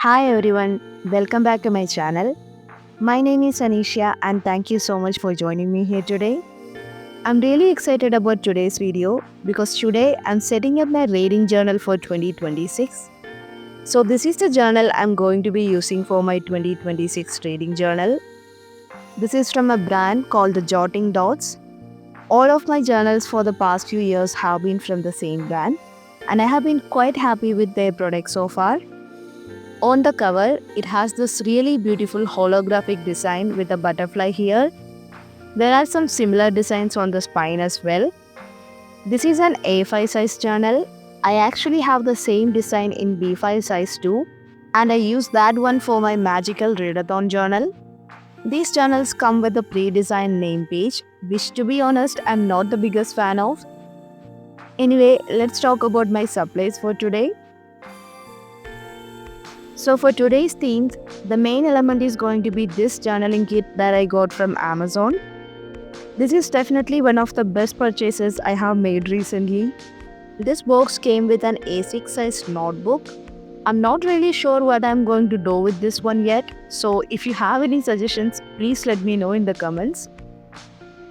Hi everyone, welcome back to my channel. My name is Anisha and thank you so much for joining me here today. I'm really excited about today's video because today I'm setting up my reading journal for 2026. So this is the journal I'm going to be using for my 2026 reading journal. This is from a brand called the Jotting Dots. All of my journals for the past few years have been from the same brand and I have been quite happy with their products so far. On the cover, it has this really beautiful holographic design with a butterfly here. There are some similar designs on the spine as well. This is an A5 size journal. I actually have the same design in B5 size too, and I use that one for my magical readathon journal. These journals come with a pre-designed name page, which to be honest, I'm not the biggest fan of. Anyway, let's talk about my supplies for today. So for today's themes, the main element is going to be this journaling kit that I got from Amazon. This is definitely one of the best purchases I have made recently. This box came with an A6 size notebook. I'm not really sure what I'm going to do with this one yet, so if you have any suggestions, please let me know in the comments.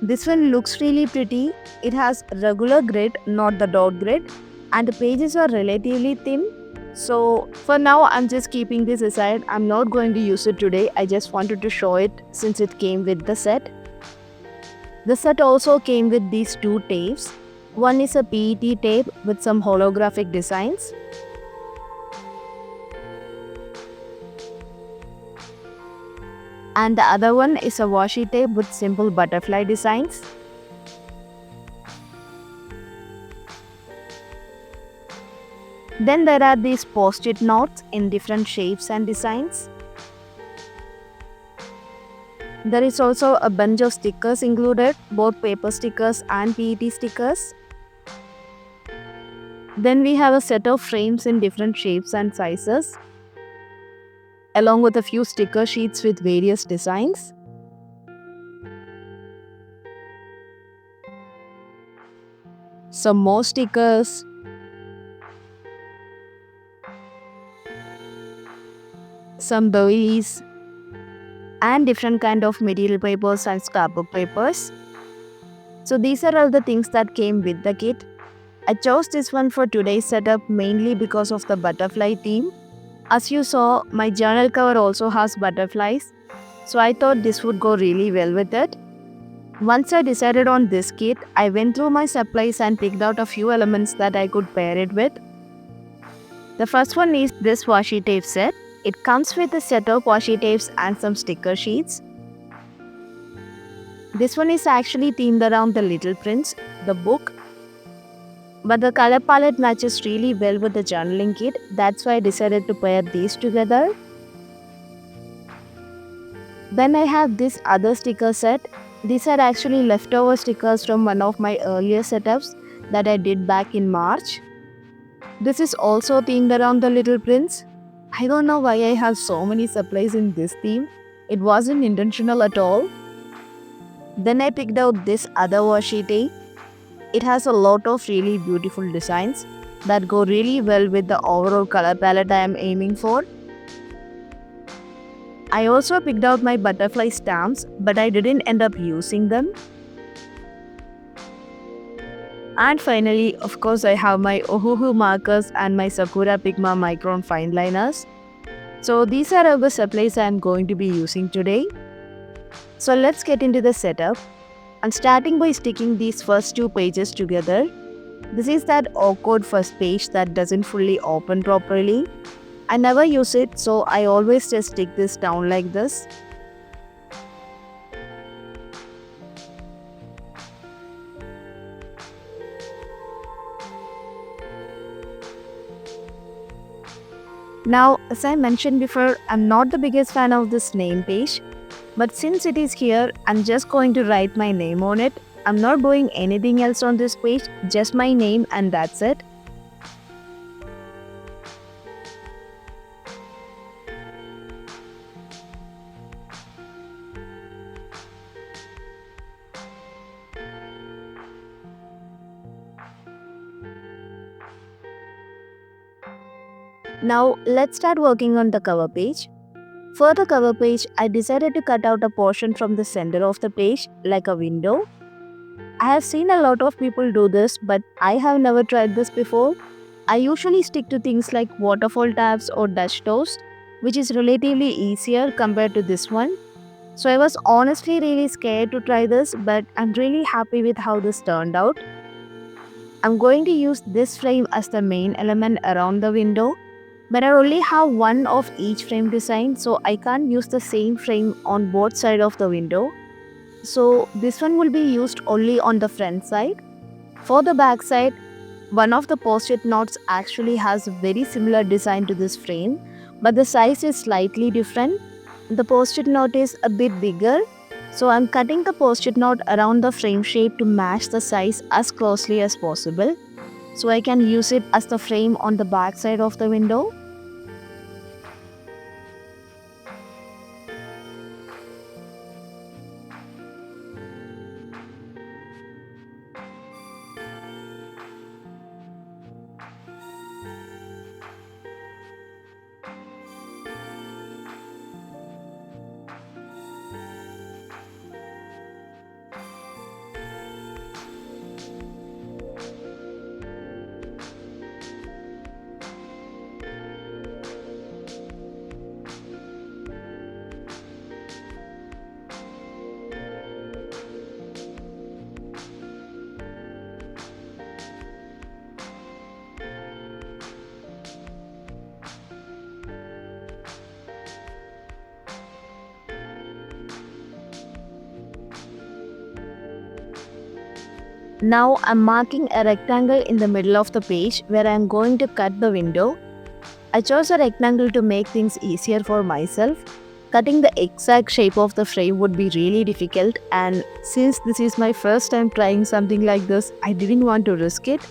This one looks really pretty. It has regular grid, not the dot grid, and the pages are relatively thin. So for now, I'm just keeping this aside. I'm not going to use it today. I just wanted to show it since it came with the set. The set also came with these two tapes. One is a PET tape with some holographic designs. And the other one is a washi tape with simple butterfly designs. Then there are these post-it notes in different shapes and designs. There is also a bunch of stickers included, both paper stickers and PET stickers. Then we have a set of frames in different shapes and sizes, along with a few sticker sheets with various designs. Some more stickers, some buoys, and different kind of material papers and scrapbook papers. So these are all the things that came with the kit. I chose this one for today's setup mainly because of the butterfly theme. As you saw, my journal cover also has butterflies, so I thought this would go really well with it. Once I decided on this kit, I went through my supplies and picked out a few elements that I could pair it with. The first one is this washi tape set. It comes with a set of washi tapes and some sticker sheets. This one is actually themed around the Little Prince, the book, but the color palette matches really well with the journaling kit. That's why I decided to pair these together. Then I have this other sticker set. These are actually leftover stickers from one of my earlier setups that I did back in March. This is also themed around the Little Prince. I don't know why I have so many supplies in this theme. It wasn't intentional at all. Then I picked out this other washi tape. It has a lot of really beautiful designs that go really well with the overall color palette I am aiming for. I also picked out my butterfly stamps, but I didn't end up using them. And finally, of course, I have my Ohuhu markers and my Sakura Pigma Micron fine liners. So these are all the supplies I am going to be using today. So let's get into the setup. I'm starting by sticking these first two pages together. This is that awkward first page that doesn't fully open properly. I never use it, so I always just stick this down like this. Now, as I mentioned before, I'm not the biggest fan of this name page, but since it is here, I'm just going to write my name on it. I'm not doing anything else on this page, just my name and that's it. Now let's start working on the cover page. For the cover page, I decided to cut out a portion from the center of the page like a window. I have seen a lot of people do this, but I have never tried this before. I usually stick to things like waterfall tabs or dash doors, which is relatively easier compared to this one. So I was honestly really scared to try this, but I'm really happy with how this turned out. I'm going to use this frame as the main element around the window, but I only have one of each frame design, so I can't use the same frame on both sides of the window. So this one will be used only on the front side. For the back side, one of the post-it notes actually has a very similar design to this frame, but the size is slightly different. The post-it note is a bit bigger, so I'm cutting the post-it note around the frame shape to match the size as closely as possible, so I can use it as the frame on the back side of the window. Now I'm marking a rectangle in the middle of the page where I'm going to cut the window. I chose a rectangle to make things easier for myself. Cutting the exact shape of the frame would be really difficult, and since this is my first time trying something like this, I didn't want to risk it.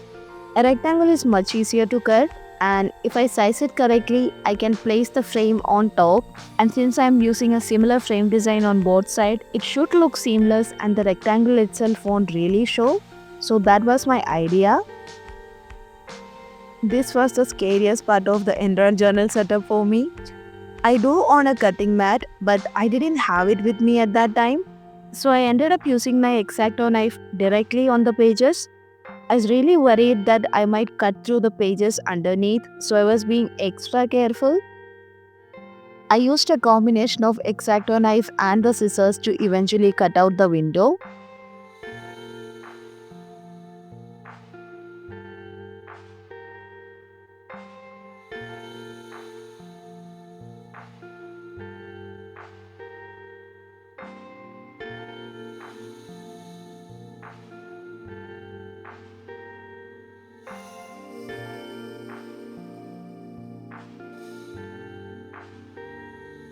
A rectangle is much easier to cut, and if I size it correctly, I can place the frame on top, and since I am using a similar frame design on both sides, it should look seamless and the rectangle itself won't really show. So that was my idea. This was the scariest part of the entire journal setup for me. I do own a cutting mat, but I didn't have it with me at that time. So I ended up using my X-Acto knife directly on the pages. I was really worried that I might cut through the pages underneath, so I was being extra careful. I used a combination of X-Acto knife and the scissors to eventually cut out the window.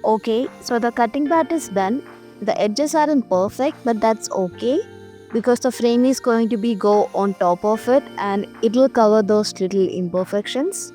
Okay, so the cutting part is done. The edges aren't perfect, but that's okay because the frame is going to be go on top of it and it will cover those little imperfections.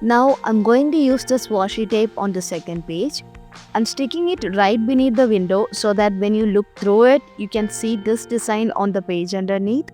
Now I'm going to use this washi tape on the second page. I'm sticking it right beneath the window so that when you look through it, you can see this design on the page underneath.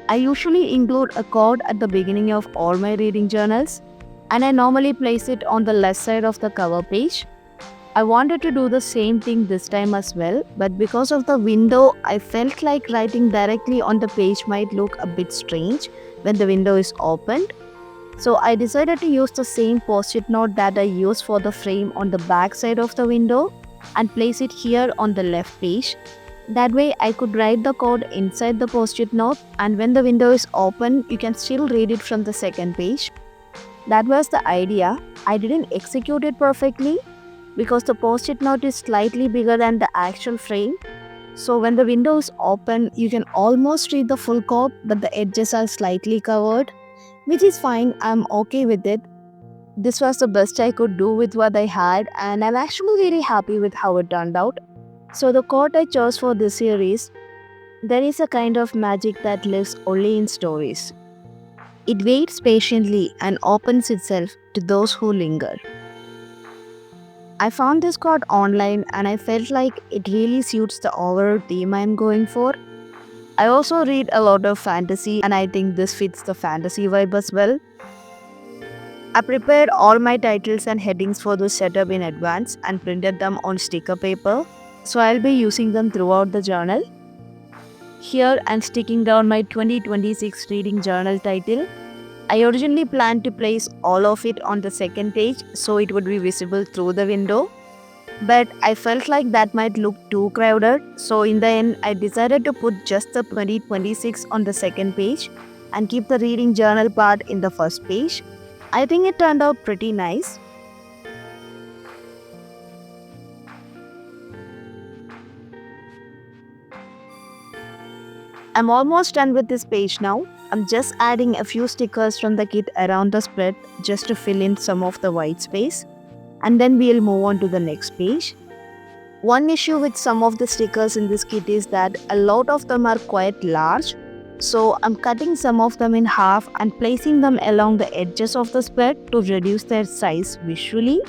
I usually include a quote at the beginning of all my reading journals, and I normally place it on the left side of the cover page. I wanted to do the same thing this time as well, but because of the window, I felt like writing directly on the page might look a bit strange when the window is opened. So I decided to use the same post-it note that I used for the frame on the back side of the window and place it here on the left page. That way I could write the code inside the post-it note, and when the window is open, you can still read it from the second page. That was the idea. I didn't execute it perfectly because the post-it note is slightly bigger than the actual frame. So when the window is open, you can almost read the full code, but the edges are slightly covered, which is fine. I'm okay with it. This was the best I could do with what I had, and I'm actually really happy with how it turned out. So the quote I chose for this series: there is a kind of magic that lives only in stories. It waits patiently and opens itself to those who linger. I found this quote online and I felt like it really suits the overall theme I'm going for. I also read a lot of fantasy and I think this fits the fantasy vibe as well. I prepared all my titles and headings for this setup in advance and printed them on sticker paper, so I'll be using them throughout the journal. Here I'm sticking down my 2026 reading journal title. I originally planned to place all of it on the second page so it would be visible through the window, but I felt like that might look too crowded, so in the end I decided to put just the 2026 on the second page and keep the reading journal part in the first page. I think it turned out pretty nice. I'm almost done with this page now. I'm just adding a few stickers from the kit around the spread just to fill in some of the white space, and then we'll move on to the next page. One issue with some of the stickers in this kit is that a lot of them are quite large, so I'm cutting some of them in half and placing them along the edges of the spread to reduce their size visually.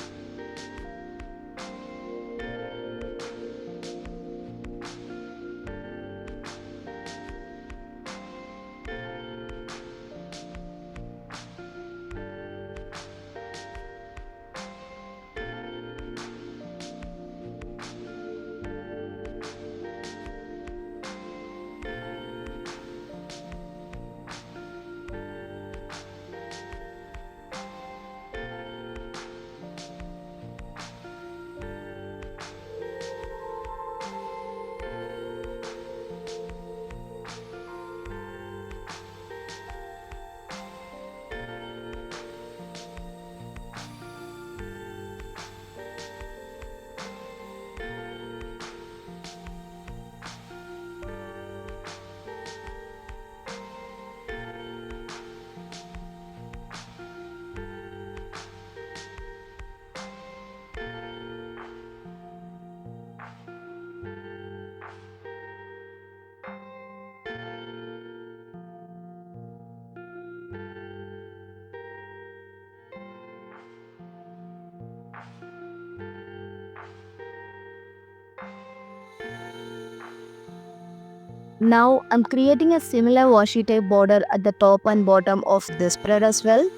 Now I'm creating a similar washi tape border at the top and bottom of this spread as well.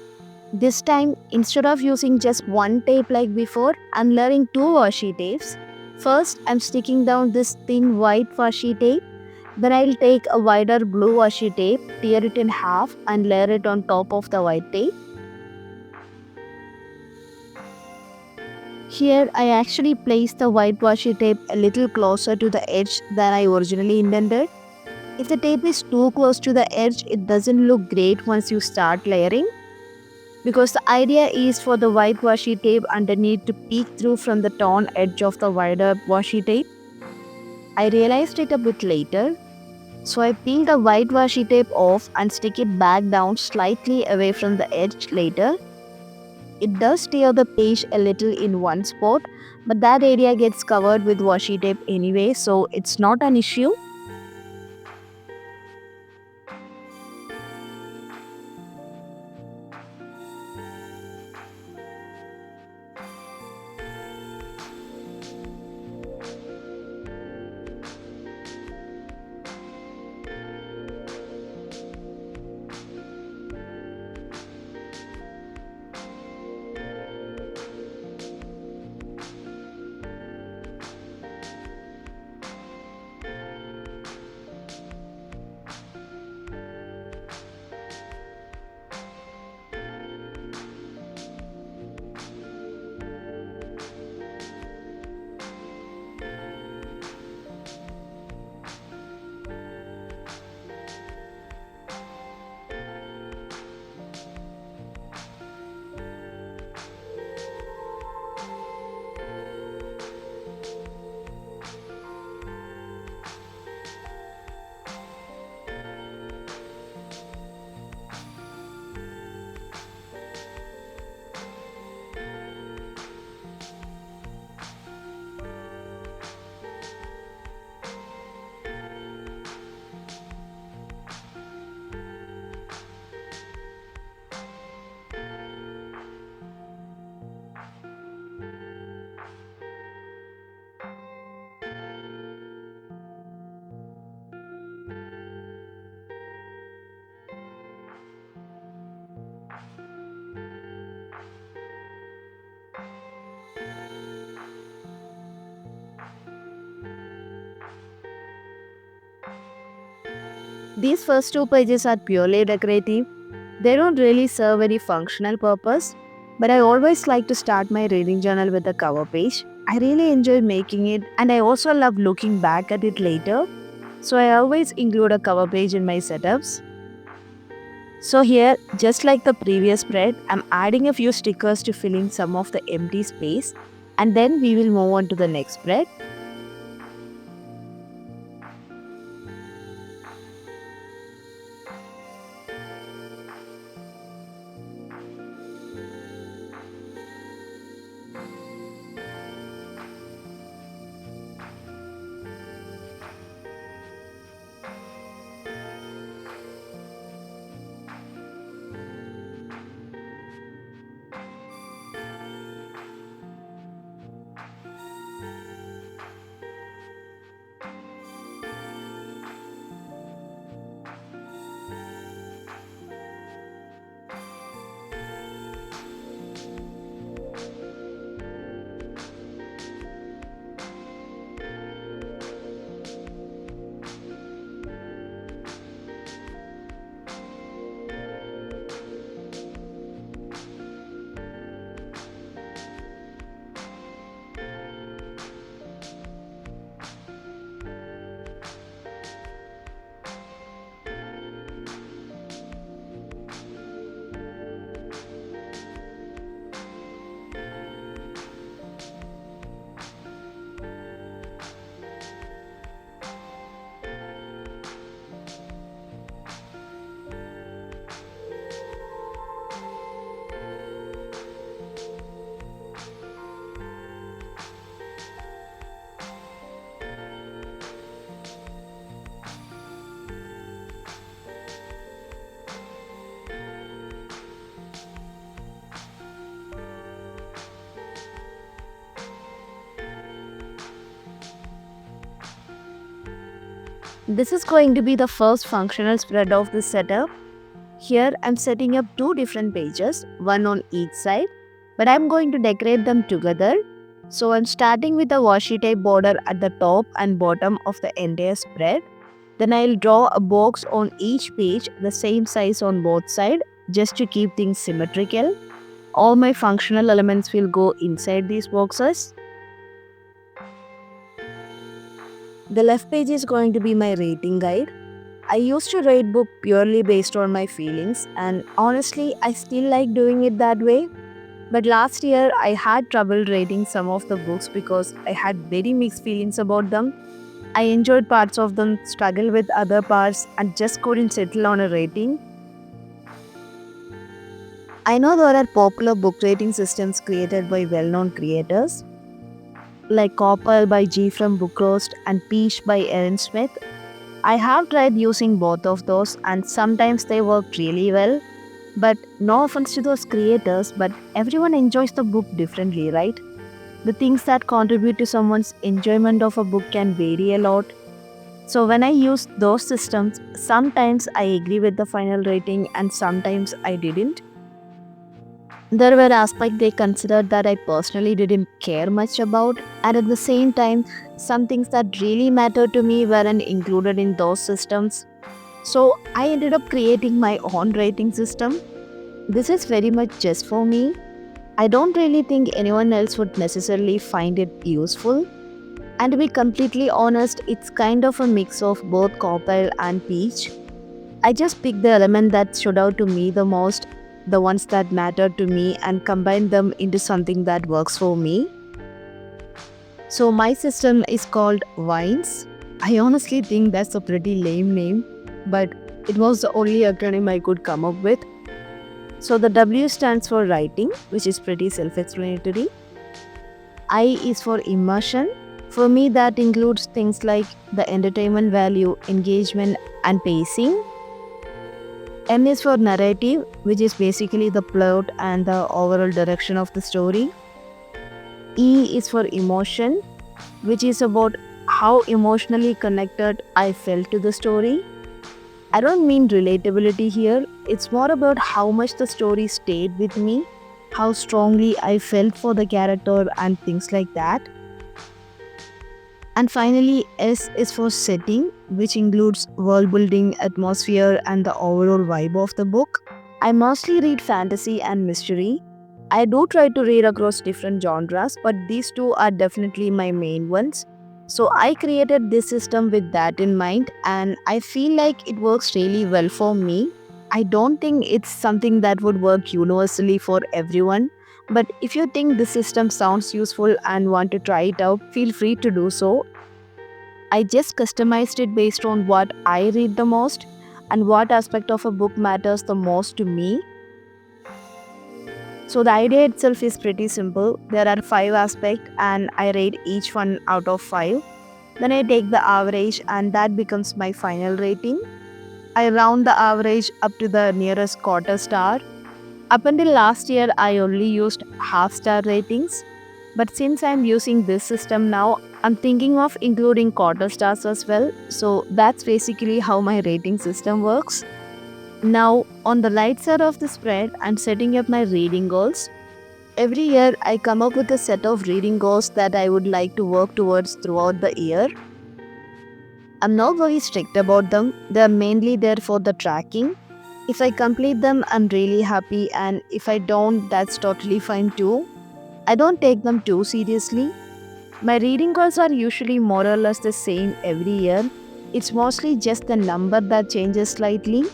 This time, instead of using just one tape like before, I'm layering two washi tapes. First, I'm sticking down this thin white washi tape. Then I'll take a wider blue washi tape, tear it in half and layer it on top of the white tape. Here, I actually placed the white washi tape a little closer to the edge than I originally intended. If the tape is too close to the edge, it doesn't look great once you start layering. Because the idea is for the white washi tape underneath to peek through from the torn edge of the wider washi tape. I realized it a bit later, so I peel the white washi tape off and stick it back down slightly away from the edge later. It does tear the page a little in one spot, but that area gets covered with washi tape anyway, so it's not an issue. These first two pages are purely decorative. They don't really serve any functional purpose, but I always like to start my reading journal with a cover page. I really enjoy making it and I also love looking back at it later, so I always include a cover page in my setups. So here, just like the previous spread, I'm adding a few stickers to fill in some of the empty space and then we will move on to the next spread. This is going to be the first functional spread of this setup. Here I'm setting up two different pages, one on each side, but I'm going to decorate them together. So I'm starting with a washi tape border at the top and bottom of the entire spread. Then I'll draw a box on each page the same size on both sides just to keep things symmetrical. All my functional elements will go inside these boxes. The left page is going to be my rating guide. I used to rate book purely based on my feelings, and honestly I still like doing it that way. But last year I had trouble rating some of the books because I had very mixed feelings about them. I enjoyed parts of them, struggled with other parts, and just couldn't settle on a rating. I know there are popular book rating systems created by well-known creators like Copper by G from Book Roast and Peach by Erin Smith. I have tried using both of those and sometimes they work really well. But no offense to those creators, but everyone enjoys the book differently, right? The things that contribute to someone's enjoyment of a book can vary a lot. So when I use those systems, sometimes I agree with the final rating and sometimes I didn't. There were aspects they considered that I personally didn't care much about, and at the same time, some things that really mattered to me weren't included in those systems. So I ended up creating my own rating system. This is very much just for me. I don't really think anyone else would necessarily find it useful. And to be completely honest, it's kind of a mix of both Copper and Peach. I just picked the element that stood out to me the most, the ones that mattered to me, and combined them into something that works for me. So my system is called Vines. I honestly think that's a pretty lame name, but it was the only acronym I could come up with. So the W stands for writing, which is pretty self-explanatory. I is for immersion. For me, that includes things like the entertainment value, engagement, and pacing. M is for narrative, which is basically the plot and the overall direction of the story. E is for emotion, which is about how emotionally connected I felt to the story. I don't mean relatability here, it's more about how much the story stayed with me, how strongly I felt for the character, and things like that. And finally, S is for setting, which includes world building, atmosphere, and the overall vibe of the book. I mostly read fantasy and mystery. I do try to read across different genres, but these two are definitely my main ones. So I created this system with that in mind, and I feel like it works really well for me. I don't think it's something that would work universally for everyone, but if you think this system sounds useful and want to try it out, feel free to do so. I just customized it based on what I read the most and what aspect of a book matters the most to me. So the idea itself is pretty simple. There are 5 aspects and I rate each one out of 5. Then I take the average and that becomes my final rating. I round the average up to the nearest quarter star. Up until last year, I only used half star ratings. But since I'm using this system now, I'm thinking of including quarter stars as well. So that's basically how my rating system works. Now, on the light side of the spread, I'm setting up my reading goals. Every year, I come up with a set of reading goals that I would like to work towards throughout the year. I'm not very strict about them, they're mainly there for the tracking. If I complete them, I'm really happy, and if I don't, that's totally fine too. I don't take them too seriously. My reading goals are usually more or less the same every year. It's mostly just the number that changes slightly.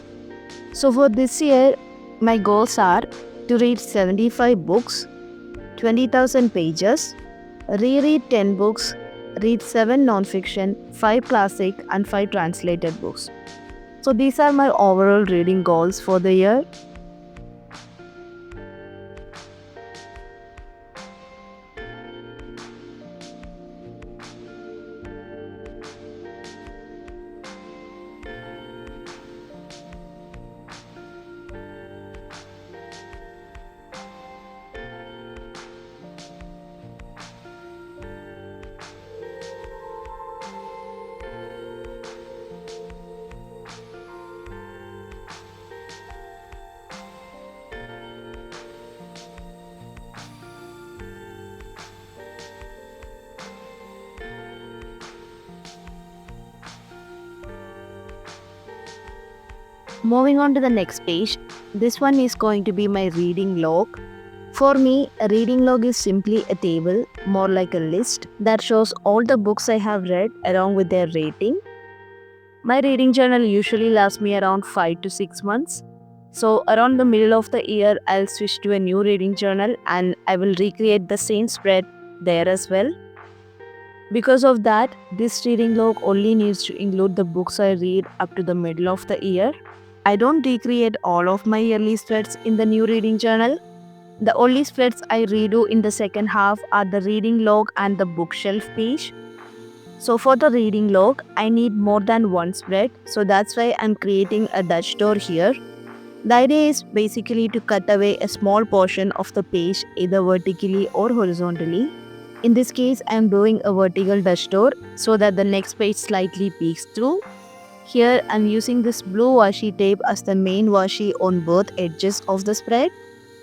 So for this year, my goals are to read 75 books, 20,000 pages, reread 10 books, read 7 non-fiction, 5 classic and 5 translated books. So these are my overall reading goals for the year. Moving on to the next page, this one is going to be my reading log. For me, a reading log is simply a table, more like a list, that shows all the books I have read along with their rating. My reading journal usually lasts me around 5 to 6 months. So, around the middle of the year, I'll switch to a new reading journal and I will recreate the same spread there as well. Because of that, this reading log only needs to include the books I read up to the middle of the year. I don't recreate all of my yearly spreads in the new reading journal. The only spreads I redo in the second half are the reading log and the bookshelf page. So for the reading log, I need more than one spread. So that's why I'm creating a Dutch door here. The idea is basically to cut away a small portion of the page either vertically or horizontally. In this case, I am doing a vertical Dutch door so that the next page slightly peeks through. Here, I am using this blue washi tape as the main washi on both edges of the spread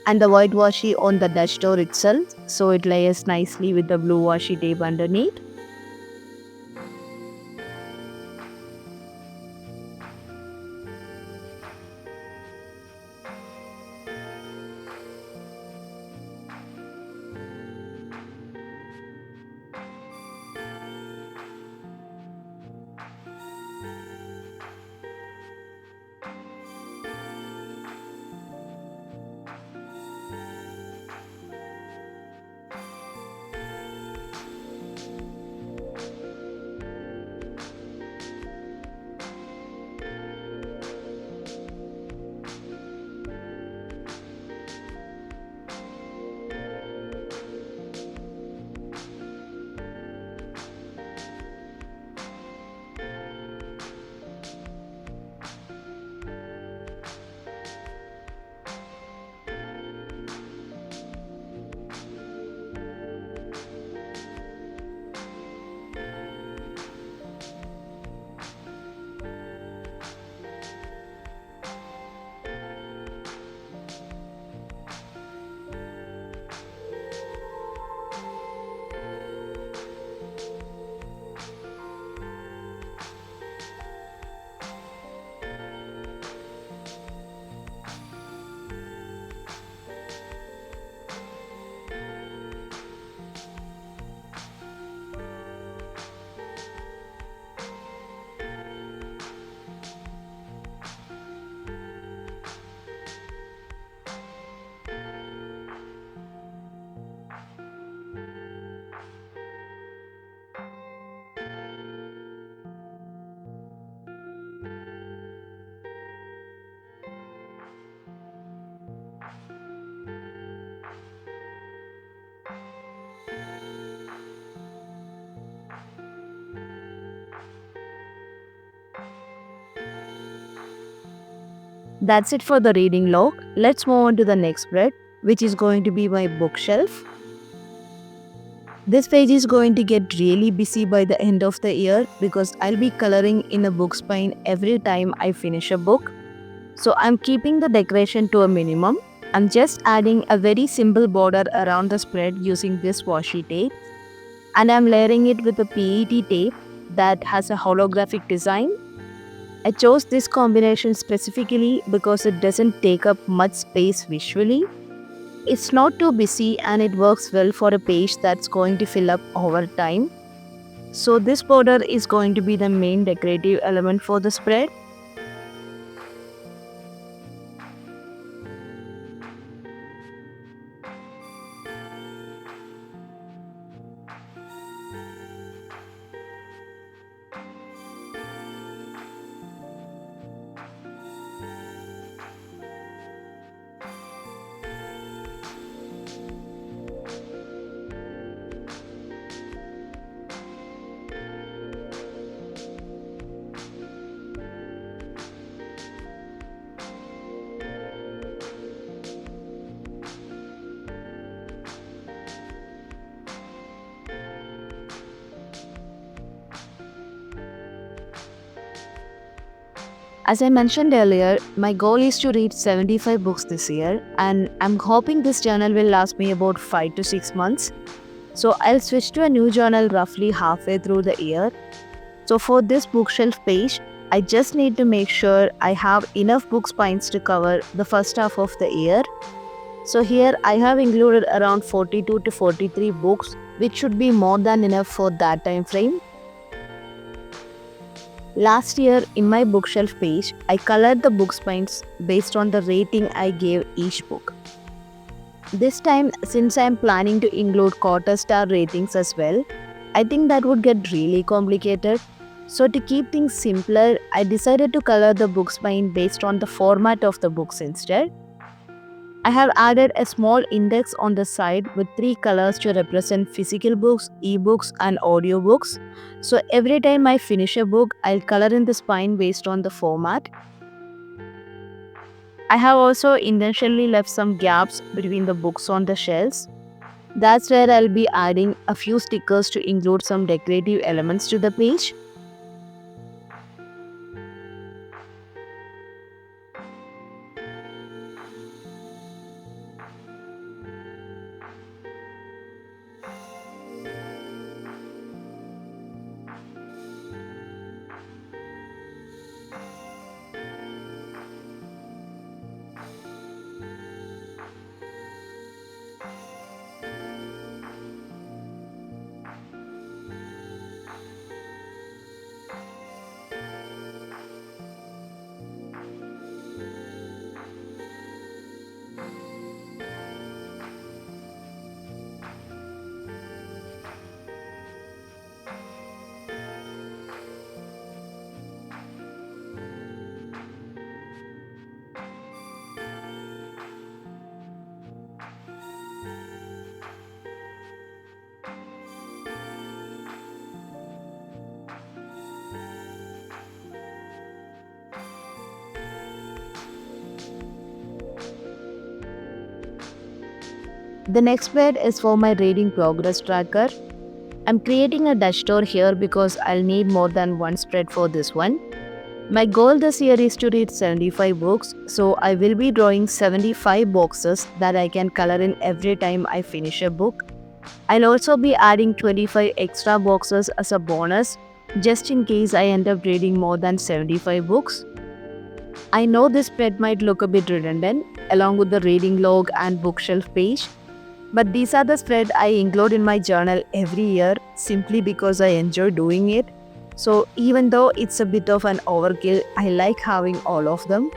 and the white washi on the Dutch door itself, so it layers nicely with the blue washi tape underneath. That's it for the reading log. Let's move on to the next spread, which is going to be my bookshelf. This page is going to get really busy by the end of the year because I'll be coloring in a book spine every time I finish a book. So I'm keeping the decoration to a minimum. I'm just adding a very simple border around the spread using this washi tape. And I'm layering it with a PET tape that has a holographic design. I chose this combination specifically because it doesn't take up much space visually. It's not too busy and it works well for a page that's going to fill up over time. So this border is going to be the main decorative element for the spread. As I mentioned earlier, my goal is to read 75 books this year, and I'm hoping this journal will last me about 5 to 6 months. So I'll switch to a new journal roughly halfway through the year. So for this bookshelf page, I just need to make sure I have enough book spines to cover the first half of the year. So here I have included around 42 to 43 books, which should be more than enough for that time frame. Last year in my bookshelf page, I colored the book spines based on the rating I gave each book. This time, since I am planning to include quarter star ratings as well, I think that would get really complicated. So to keep things simpler, I decided to color the book spine based on the format of the books instead. I have added a small index on the side with 3 colors to represent physical books, ebooks, and audiobooks. So every time I finish a book, I'll color in the spine based on the format. I have also intentionally left some gaps between the books on the shelves. That's where I'll be adding a few stickers to include some decorative elements to the page. The next spread is for my reading progress tracker. I'm creating a dashboard here because I'll need more than one spread for this one. My goal this year is to read 75 books, so I will be drawing 75 boxes that I can color in every time I finish a book. I'll also be adding 25 extra boxes as a bonus, just in case I end up reading more than 75 books. I know this spread might look a bit redundant, along with the reading log and bookshelf page, but these are the spread I include in my journal every year simply because I enjoy doing it. So even though it's a bit of an overkill, I like having all of them.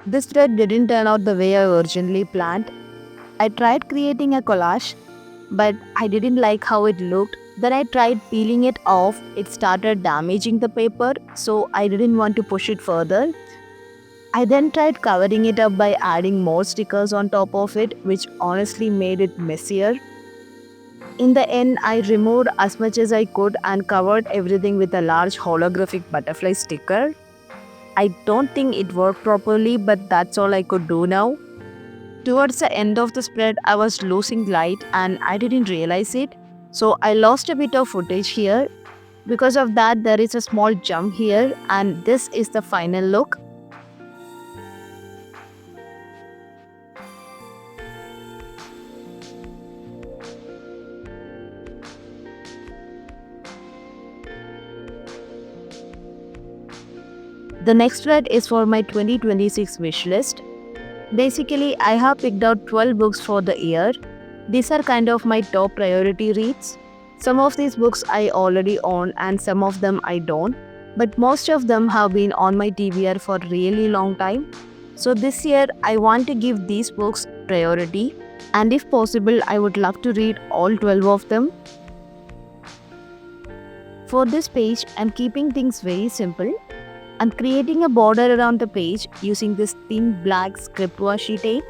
This spread didn't turn out the way I originally planned. I tried creating a collage, but I didn't like how it looked. Then I tried peeling it off. It started damaging the paper, so I didn't want to push it further. I then tried covering it up by adding more stickers on top of it, which honestly made it messier. In the end, I removed as much as I could and covered everything with a large holographic butterfly sticker. I don't think it worked properly, but that's all I could do now. Towards the end of the spread, I was losing light and I didn't realize it. So I lost a bit of footage here. Because of that, there is a small jump here, and this is the final look. The next spread is for my 2026 wish list. Basically, I have picked out 12 books for the year. These are kind of my top priority reads. Some of these books I already own and some of them I don't, but most of them have been on my TBR for a really long time. So this year I want to give these books priority, and if possible I would love to read all 12 of them. For this page, I'm keeping things very simple. I'm creating a border around the page using this thin black script washi tape.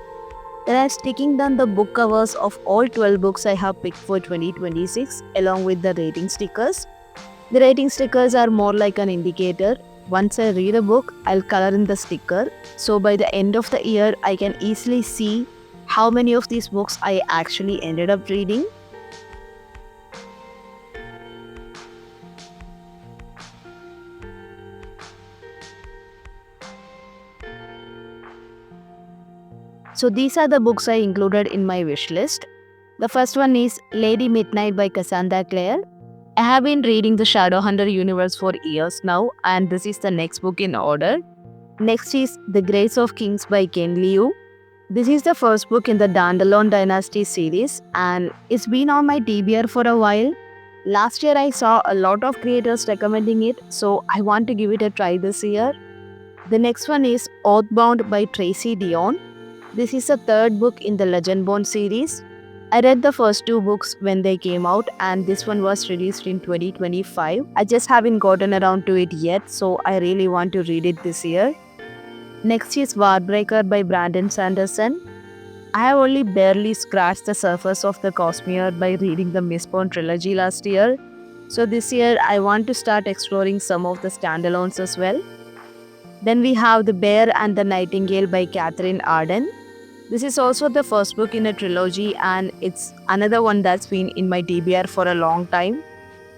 Then I'm sticking down the book covers of all 12 books I have picked for 2026 along with the rating stickers. The rating stickers are more like an indicator. Once I read a book, I'll color in the sticker. So by the end of the year, I can easily see how many of these books I actually ended up reading. So these are the books I included in my wish list. The first one is Lady Midnight by Cassandra Clare. I have been reading the Shadowhunter universe for years now, and this is the next book in order. Next is The Grace of Kings by Ken Liu. This is the first book in the Dandelion Dynasty series, and it's been on my TBR for a while. Last year I saw a lot of creators recommending it, so I want to give it a try this year. The next one is Oathbound by Tracy Dion. This is the third book in the Legendborn series. I read the first two books when they came out, and this one was released in 2025. I just haven't gotten around to it yet, so I really want to read it this year. Next is Warbreaker by Brandon Sanderson. I have only barely scratched the surface of the Cosmere by reading the Mistborn trilogy last year. So this year I want to start exploring some of the standalones as well. Then we have The Bear and the Nightingale by Catherine Arden. This is also the first book in a trilogy, and it's another one that's been in my TBR for a long time.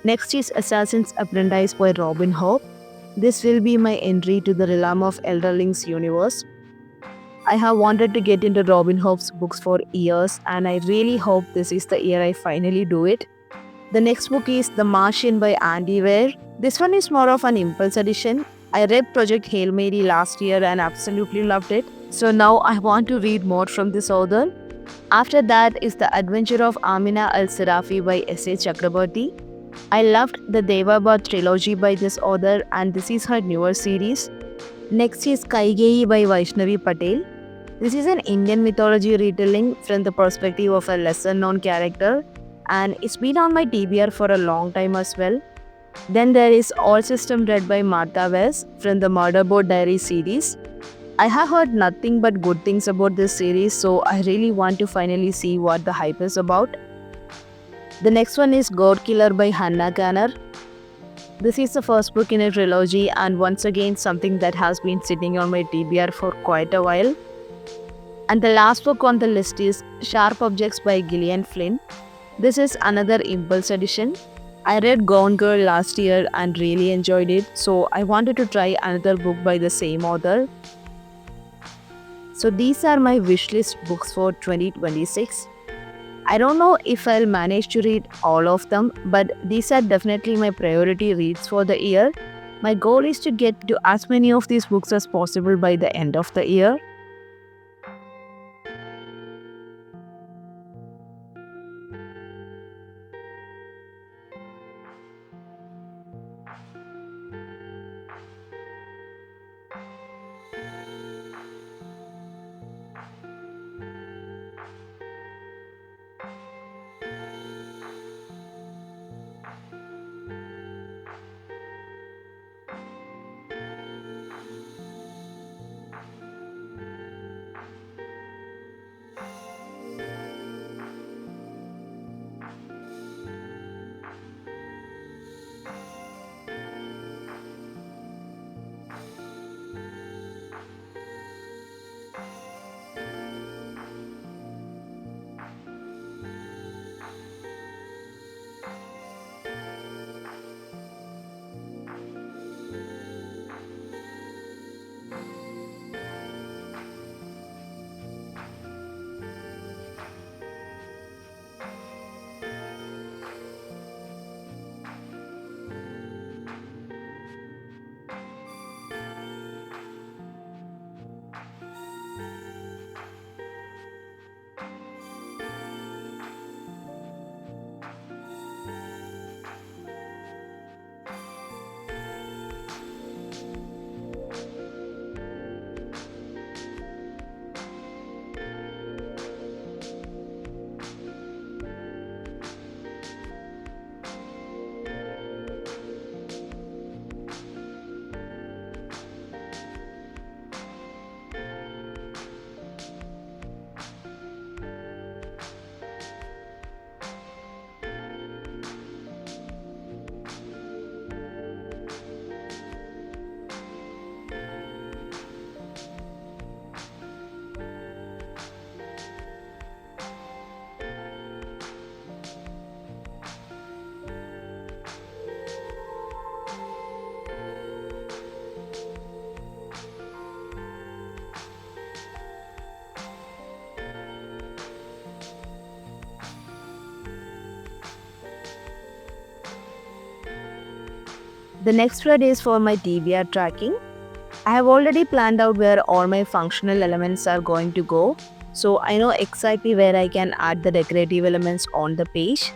Next is Assassin's Apprentice by Robin Hobb. This will be my entry to the realm of Elderling's universe. I have wanted to get into Robin Hobb's books for years, and I really hope this is the year I finally do it. The next book is The Martian by Andy Weir. This one is more of an impulse edition. I read Project Hail Mary last year and absolutely loved it. So now I want to read more from this author. After that is The Adventure of Amina al-Sirafi by S.A. Chakraborty. I loved the Devabad trilogy by this author, and this is her newer series. Next is Kaigeyi by Vaishnavi Patel. This is an Indian mythology retelling from the perspective of a lesser known character, and it's been on my TBR for a long time as well. Then there is All System Red by Martha West from the Murderboard Diary series. I have heard nothing but good things about this series, so I really want to finally see what the hype is about. The next one is God Killer by Hannah Kanner. This is the first book in a trilogy, and once again something that has been sitting on my TBR for quite a while. And the last book on the list is Sharp Objects by Gillian Flynn. This is another impulse edition. I read Gone Girl last year and really enjoyed it, so I wanted to try another book by the same author. So these are my wishlist books for 2026. I don't know if I'll manage to read all of them, but these are definitely my priority reads for the year. My goal is to get to as many of these books as possible by the end of the year. The next spread is for my TBR tracking. I have already planned out where all my functional elements are going to go, so I know exactly where I can add the decorative elements on the page.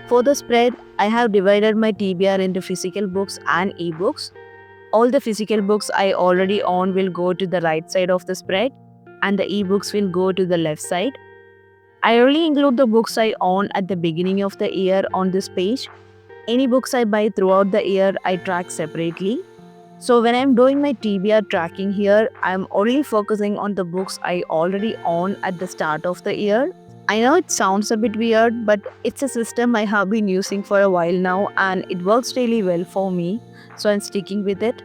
For the spread, I have divided my TBR into physical books and ebooks. All the physical books I already own will go to the right side of the spread, and the ebooks will go to the left side. I only include the books I own at the beginning of the year on this page. Any books I buy throughout the year I track separately. So when I'm doing my TBR tracking here, I'm only focusing on the books I already own at the start of the year. I know it sounds a bit weird, but it's a system I have been using for a while now and it works really well for me, so I'm sticking with it.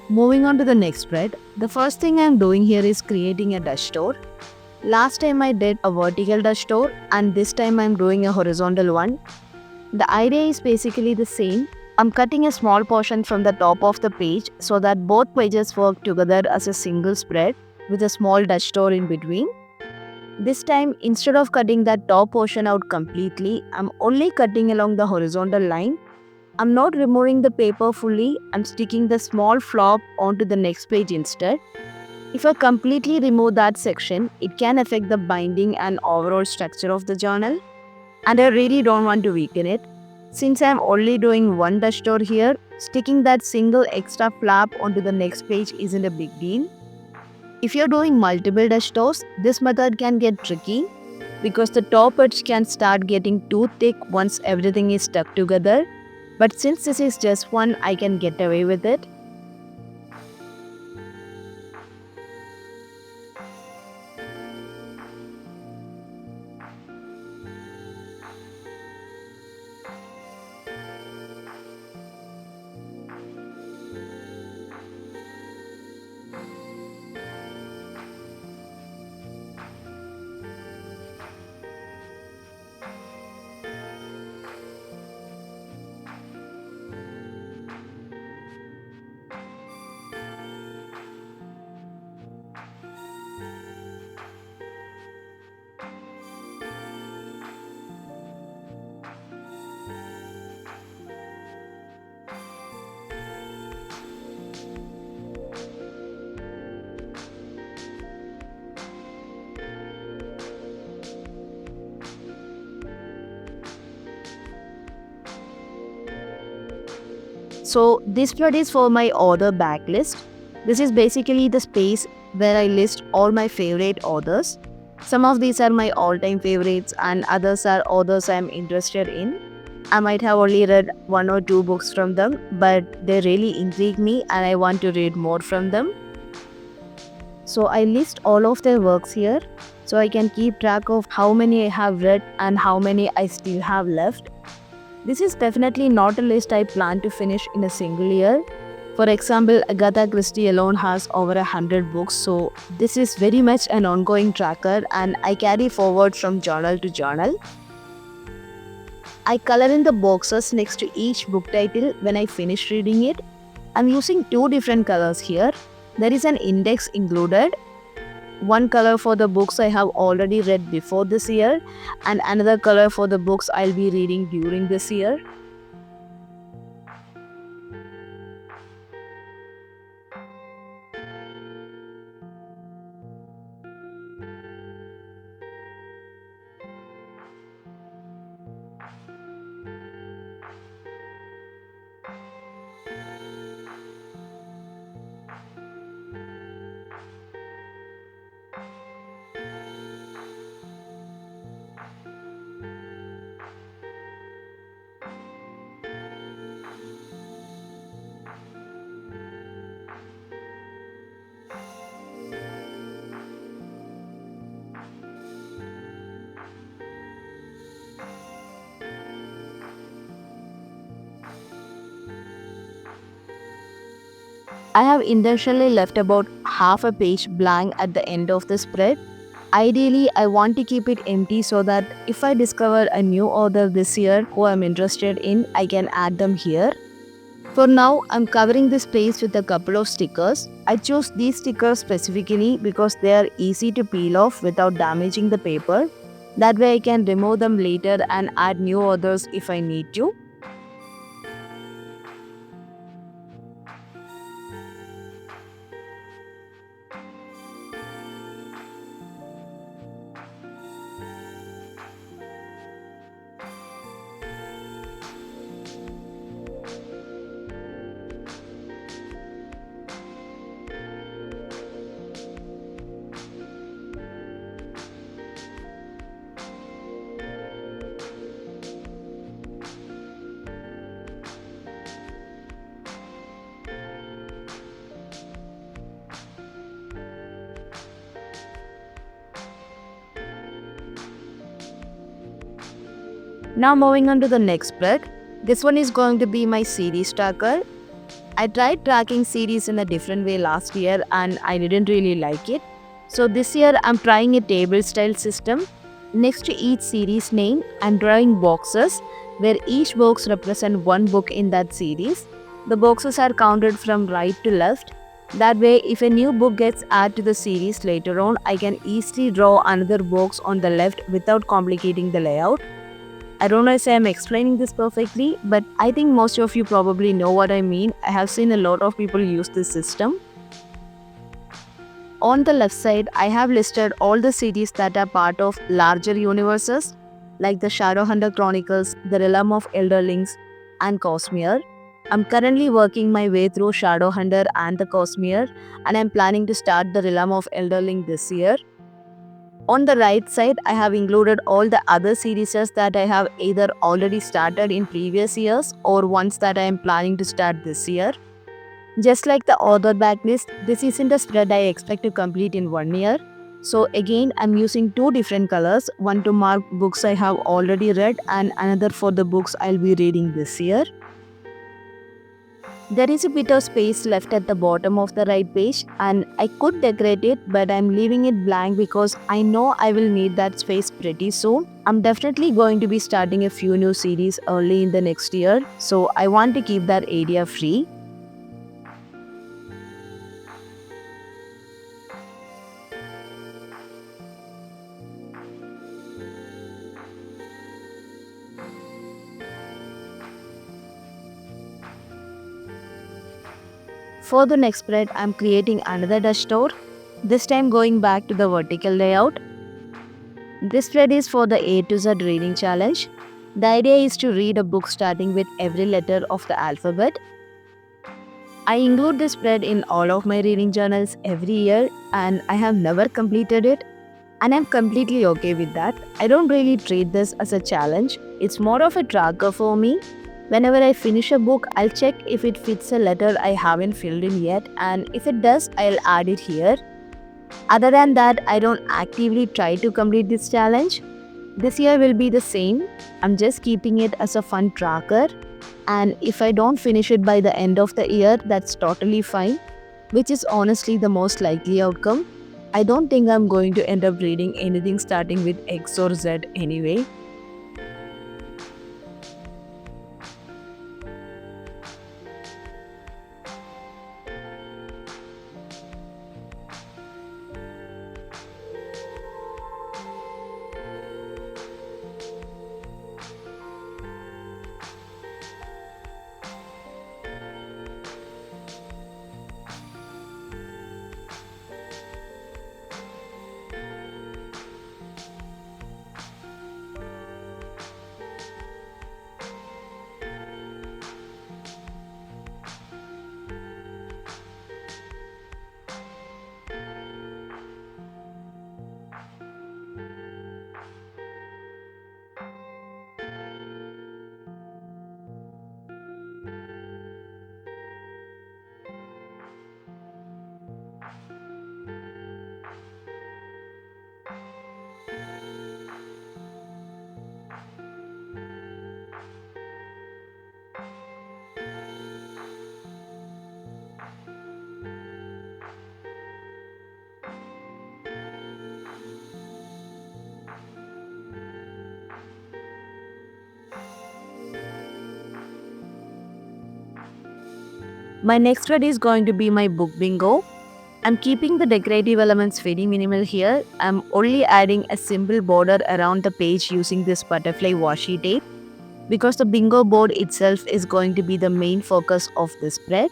Moving on to the next spread, the first thing I'm doing here is creating a dash store. Last time I did a vertical dash store and this time I'm doing a horizontal one. The idea is basically the same. I'm cutting a small portion from the top of the page so that both pages work together as a single spread with a small dash store in between. This time, instead of cutting that top portion out completely, I'm only cutting along the horizontal line. I'm not removing the paper fully, I'm sticking the small flop onto the next page instead. If I completely remove that section, it can affect the binding and overall structure of the journal, and I really don't want to weaken it. Since I'm only doing one dash store here, sticking that single extra flap onto the next page isn't a big deal. If you're doing multiple dash stores, this method can get tricky because the top edge can start getting too thick once everything is stuck together. But since this is just one, I can get away with it. So this spread is for my author backlist. This is basically the space where I list all my favorite authors. Some of these are my all-time favorites and others are authors I'm interested in. I might have only read one or two books from them, but they really intrigue me and I want to read more from them. So I list all of their works here. so I can keep track of how many I have read and how many I still have left. This is definitely not a list I plan to finish in a single year. For example, Agatha Christie alone has over 100 books, so this is very much an ongoing tracker and I carry forward from journal to journal. I color in the boxes next to each book title when I finish reading it. I'm using two different colors here. There is an index included. One color for the books I have already read before this year and another color for the books I'll be reading during this year. I have intentionally left about half a page blank at the end of the spread. Ideally, I want to keep it empty so that if I discover a new author this year who I'm interested in, I can add them here. For now, I'm covering this space with a couple of stickers. I chose these stickers specifically because they are easy to peel off without damaging the paper. That way I can remove them later and add new authors if I need to. Now moving on to the next spread. This one is going to be my series tracker. I tried tracking series in a different way last year and I didn't really like it. So this year I'm trying a table style system. Next to each series name, I'm drawing boxes where each box represents one book in that series. The boxes are counted from right to left. That way, if a new book gets added to the series later on, I can easily draw another box on the left without complicating the layout. I don't know if I'm explaining this perfectly, but I think most of you probably know what I mean. I have seen a lot of people use this system. On the left side, I have listed all the series that are part of larger universes, like the Shadowhunter Chronicles, the Realm of Elderlings, and Cosmere. I'm currently working my way through Shadowhunter and the Cosmere, and I'm planning to start the Realm of Elderling this year. On the right side, I have included all the other series that I have either already started in previous years or ones that I am planning to start this year. Just like the author backlist, this isn't a spread I expect to complete in 1 year. So again, I'm using two different colors, one to mark books I have already read and another for the books I'll be reading this year. There is a bit of space left at the bottom of the right page and I could decorate it, but I'm leaving it blank because I know I will need that space pretty soon. I'm definitely going to be starting a few new series early in the next year, so I want to keep that area free. For the next spread, I'm creating another dash door, this time going back to the vertical layout. This spread is for the A to Z reading challenge. The idea is to read a book starting with every letter of the alphabet. I include this spread in all of my reading journals every year and I have never completed it, and I'm completely okay with that. I don't really treat this as a challenge, it's more of a tracker for me. Whenever I finish a book, I'll check if it fits a letter I haven't filled in yet, and if it does, I'll add it here. Other than that, I don't actively try to complete this challenge. This year will be the same. I'm just keeping it as a fun tracker. And if I don't finish it by the end of the year, that's totally fine, which is honestly the most likely outcome. I don't think I'm going to end up reading anything starting with X or Z anyway. My next one is going to be my book bingo. I'm keeping the decorative elements very minimal here. I'm only adding a simple border around the page using this butterfly washi tape because the bingo board itself is going to be the main focus of this spread.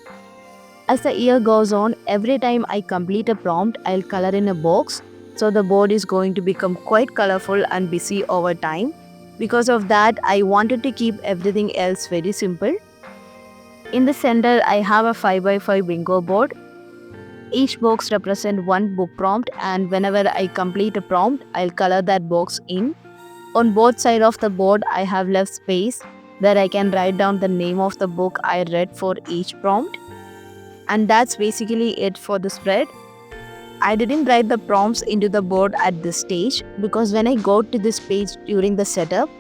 As the year goes on, every time I complete a prompt, I'll color in a box. So the board is going to become quite colorful and busy over time. Because of that, I wanted to keep everything else very simple. In the center, I have a 5x5 bingo board. Each box represents one book prompt, and whenever I complete a prompt, I'll color that box in. On both sides of the board, I have left space where I can write down the name of the book I read for each prompt. And that's basically it for the spread. I didn't write the prompts into the board at this stage because when I got to this page during the setup,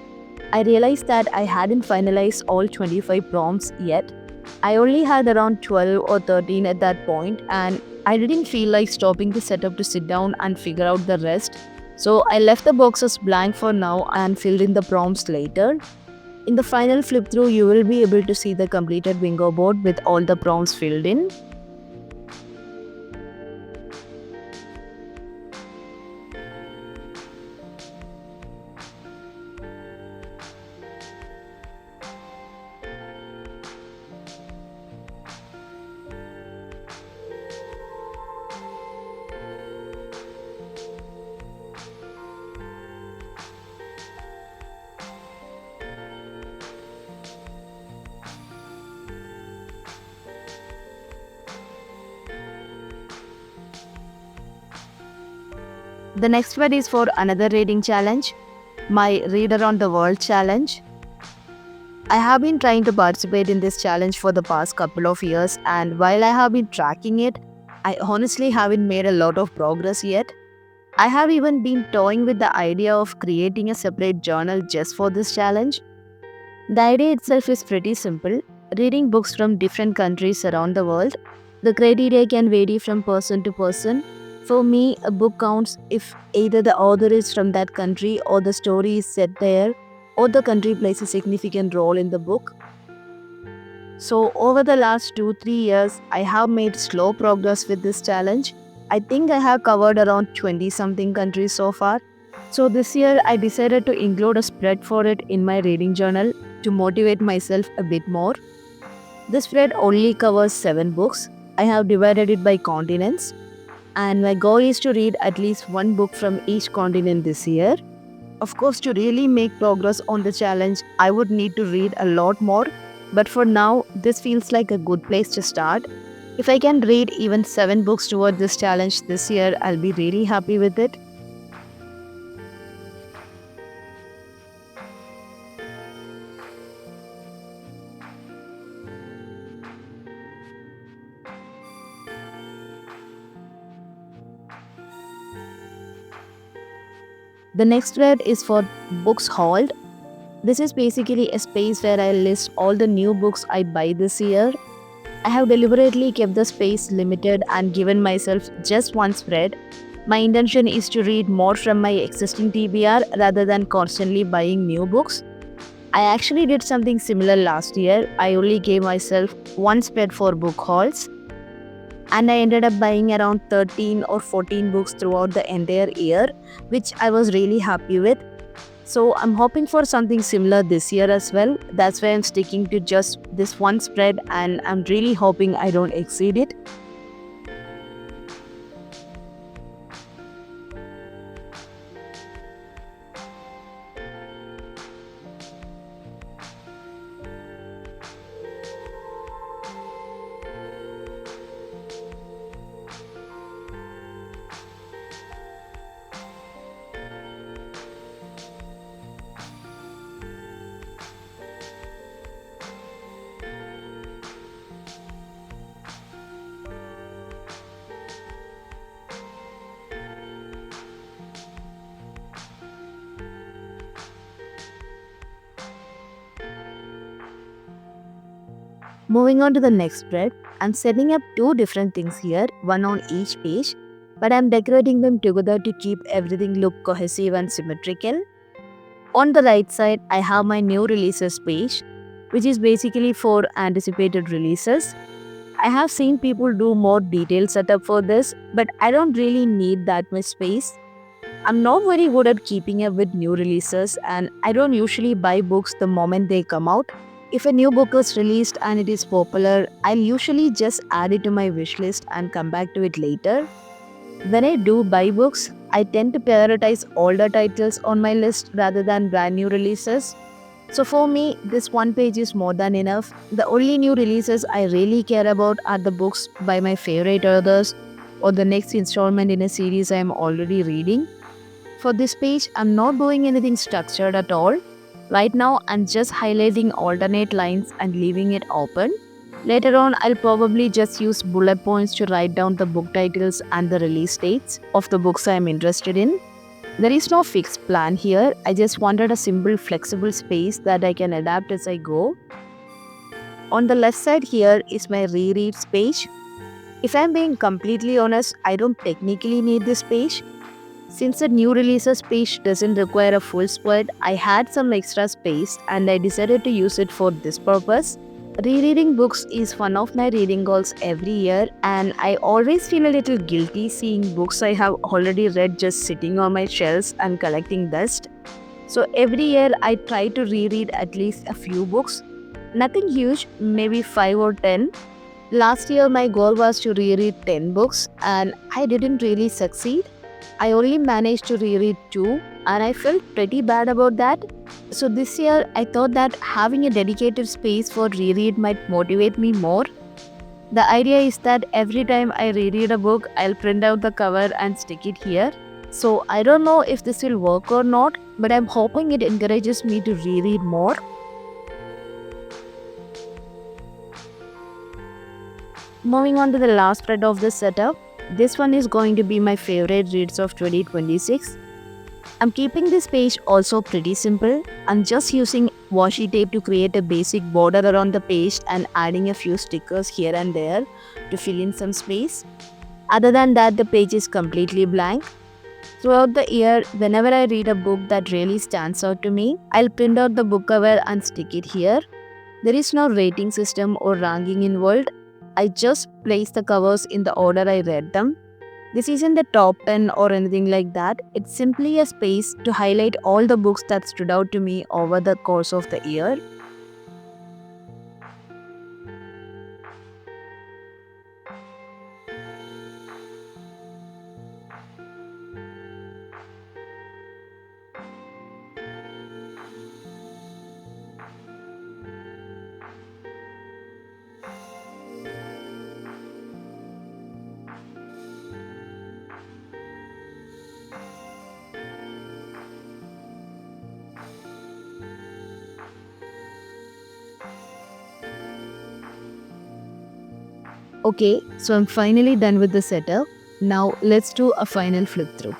I realized that I hadn't finalized all 25 prompts yet. I only had around 12 or 13 at that point, and I didn't feel like stopping the setup to sit down and figure out the rest. So I left the boxes blank for now and filled in the prompts later. In the final flip through, you will be able to see the completed bingo board with all the prompts filled in. The next one is for another reading challenge, my Read Around the World challenge. I have been trying to participate in this challenge for the past couple of years, and while I have been tracking it, I honestly haven't made a lot of progress yet. I have even been toying with the idea of creating a separate journal just for this challenge. The idea itself is pretty simple, reading books from different countries around the world. The criteria can vary from person to person. For me, a book counts if either the author is from that country or the story is set there or the country plays a significant role in the book. So, over the last 2 3 years, I have made slow progress with this challenge. I think I have covered around 20 something countries so far. So, this year I decided to include a spread for it in my reading journal to motivate myself a bit more. This spread only covers 7 books. I have divided it by continents, and my goal is to read at least one book from each continent this year. Of course, to really make progress on the challenge, I would need to read a lot more, but for now, this feels like a good place to start. If I can read even 7 books toward this challenge this year, I'll be really happy with it. The next thread is for books hauled. This is basically a space where I list all the new books I buy this year. I have deliberately kept the space limited and given myself just one spread. My intention is to read more from my existing TBR rather than constantly buying new books. I actually did something similar last year. I only gave myself one spread for book hauls, and I ended up buying around 13 or 14 books throughout the entire year, which I was really happy with. So I'm hoping for something similar this year as well. That's why I'm sticking to just this one spread, and I'm really hoping I don't exceed it. Moving on to the next spread, I'm setting up two different things here, one on each page, but I'm decorating them together to keep everything look cohesive and symmetrical. On the right side, I have my new releases page, which is basically for anticipated releases. I have seen people do more detailed setup for this, but I don't really need that much space. I'm not very good at keeping up with new releases, and I don't usually buy books the moment they come out. If a new book is released and it is popular, I'll usually just add it to my wishlist and come back to it later. When I do buy books, I tend to prioritize older titles on my list rather than brand new releases. So for me, this one page is more than enough. The only new releases I really care about are the books by my favorite authors or the next installment in a series I am already reading. For this page, I'm not doing anything structured at all. Right now, I'm just highlighting alternate lines and leaving it open. Later on, I'll probably just use bullet points to write down the book titles and the release dates of the books I'm interested in. There is no fixed plan here. I just wanted a simple, flexible space that I can adapt as I go. On the left side here is my rereads page. If I'm being completely honest, I don't technically need this page. Since the new releases page doesn't require a full spread, I had some extra space and I decided to use it for this purpose. Rereading books is one of my reading goals every year, and I always feel a little guilty seeing books I have already read just sitting on my shelves and collecting dust. So every year I try to reread at least a few books. Nothing huge, maybe 5 or 10. Last year my goal was to reread 10 books and I didn't really succeed. I only managed to reread 2 and I felt pretty bad about that. So this year I thought that having a dedicated space for reread might motivate me more. The idea is that every time I reread a book, I'll print out the cover and stick it here. So I don't know if this will work or not, but I'm hoping it encourages me to reread more. Moving on to the last thread of this setup, this one is going to be my favorite reads of 2026. I'm keeping this page also pretty simple. I'm just using washi tape to create a basic border around the page and adding a few stickers here and there to fill in some space. Other than that, the page is completely blank. Throughout the year, whenever I read a book that really stands out to me, I'll print out the book cover and stick it here. There is no rating system or ranking involved. I just place the covers in the order I read them. This isn't the top 10 or anything like that. It's simply a space to highlight all the books that stood out to me over the course of the year. Okay, so I'm finally done with the setup. Now let's do a final flip through.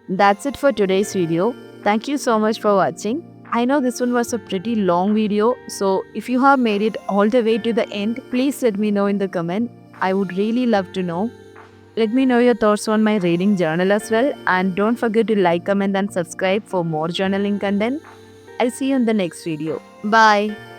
That's it for today's video. Thank you so much for watching. I know this one was a pretty long video, so if you have made it all the way to the end, please let me know in the comment. I would really love to know. Let me know your thoughts on my reading journal as well, and don't forget to like, comment and subscribe for more journaling content. I'll see you in the next video. Bye.